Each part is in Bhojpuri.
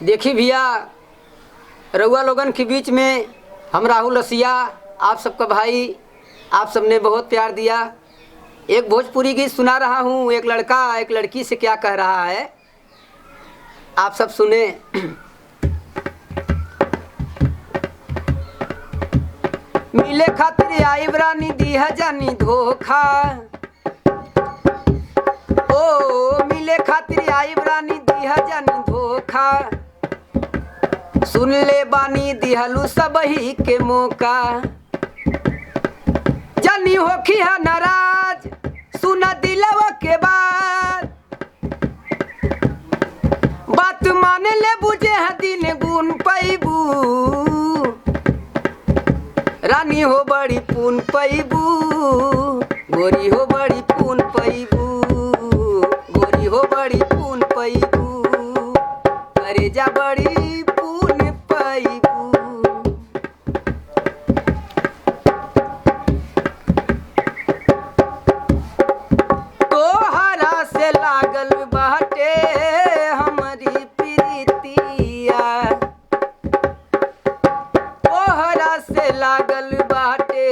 देखी भैया, रउआ लोगन के बीच में हम राहुल रसिया, आप सबका भाई, आप सबने बहुत प्यार दिया। एक भोजपुरी गीत सुना रहा हूँ। एक लड़का एक लड़की से क्या कह रहा है, आप सब सुने। मिले खातिर आई रानी दी है जानी धोखा, ओ मिले खातिर आई रानी दी है जानी धोखा। सुन ले बानी दिहलू सबही के मौका, जानी होखी है नाराज सुना दिलवा के बात मान ले बुझे है दिन गुण पैबू। रानी हो बड़ी पून पैबू, गोरी हो बड़ी पून पैबू, गोरी हो बड़ी पून पैबू, करे जा बड़ी पून पैबू। तोहरा से लागल बाटे हमारी प्रीतिया, तोहरा से लागल बाटे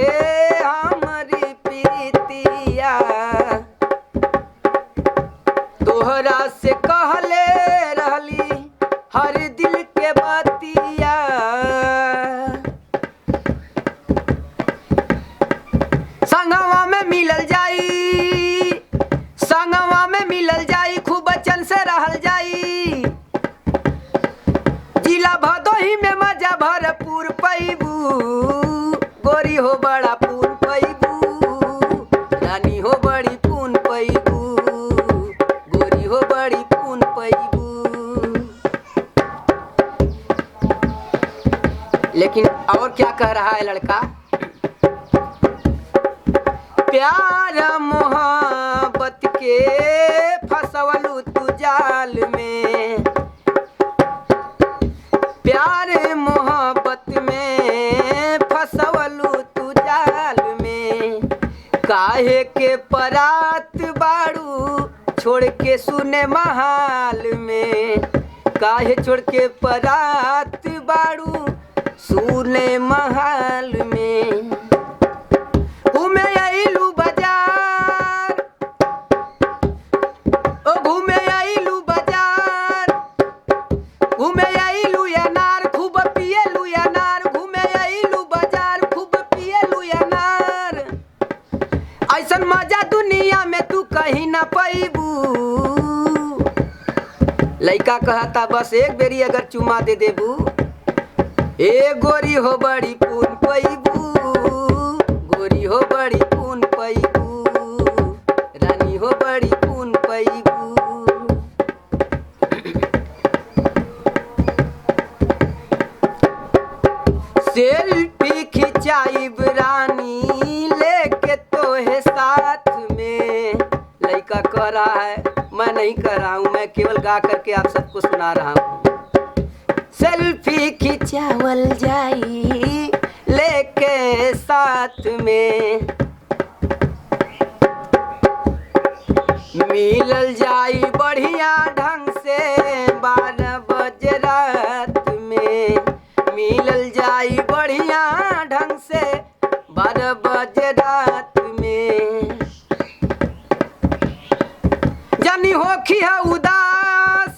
हमारी प्रीतिया। तोहरा से कहले रहली हर दिल के बतिया। संगवा में मिलल जाई, संगवा में मिलल जाई, खूब बचन से रहल जाई। जिला भदोही में मजा भरपूर पैबू, गोरी हो बड़ा पून पैबू, रानी हो बड़ी पून पैबू, गोरी हो बड़ी पून पैबू। लेकिन और क्या कह रहा है लड़का, प्यार मोहब्बत के फसवलू तू जाल में, प्यार मोहब्बत में फसवलू तू जाल में। काहे के परात बाड़ू छोड़ के सुने महाल में, काहे छोड़ के परात बाड़ू सुने महाल में। घूमे आइलू बाजार, ओ घूमे आइलू बाजार, घूमे आइलू अनार खूब पिएलू अनार, घूमे आइलू बाजार खूब पिएलू अनार। ऐसन मजा दुनिया में तू कहीं ना पैबू। लइका कहता बस एक बेरी अगर चुमा दे देबू, ए गोरी हो बड़ी पून पैबू, गोरी हो बड़ी पून पैबू, रानी हो बड़ी पून पैबू। सेल्फी खिंचाइब रानी लेके तोहे साथ में। लड़का कह रहा है, मैं नहीं कह रहा हूँ, मैं केवल गा करके आप सबको सुना रहा हूँ। सेल्फी खिंचावल जाई लेके साथ में, मिलल जाई बढ़िया ढंग से 12 बजे रात में, मिलल जाई बढ़िया ढंग से 12 बजे रात में। जानी होखी है उदास,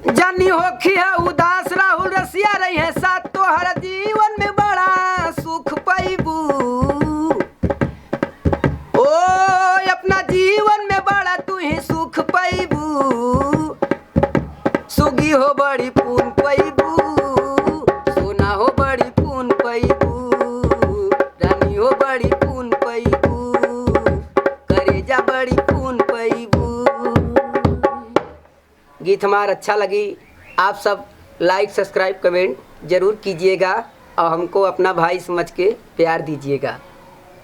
जानी होखी है उदास, राहुल रसिया रही है साथ तोहर जीवन में बड़ा सुख पैबू। ओ अपना जीवन में बड़ा तू ही सुख पैबू, सुगी हो बड़ी पून पैबू, सोना हो बड़ी पून पैबू, रानी हो बड़ी पून पैबू, करेजा बड़ी पून पैबू। गीत हमारा अच्छा लगी, आप सब लाइक सब्सक्राइब कमेंट जरूर कीजिएगा और हमको अपना भाई समझ के प्यार दीजिएगा।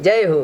जय हो।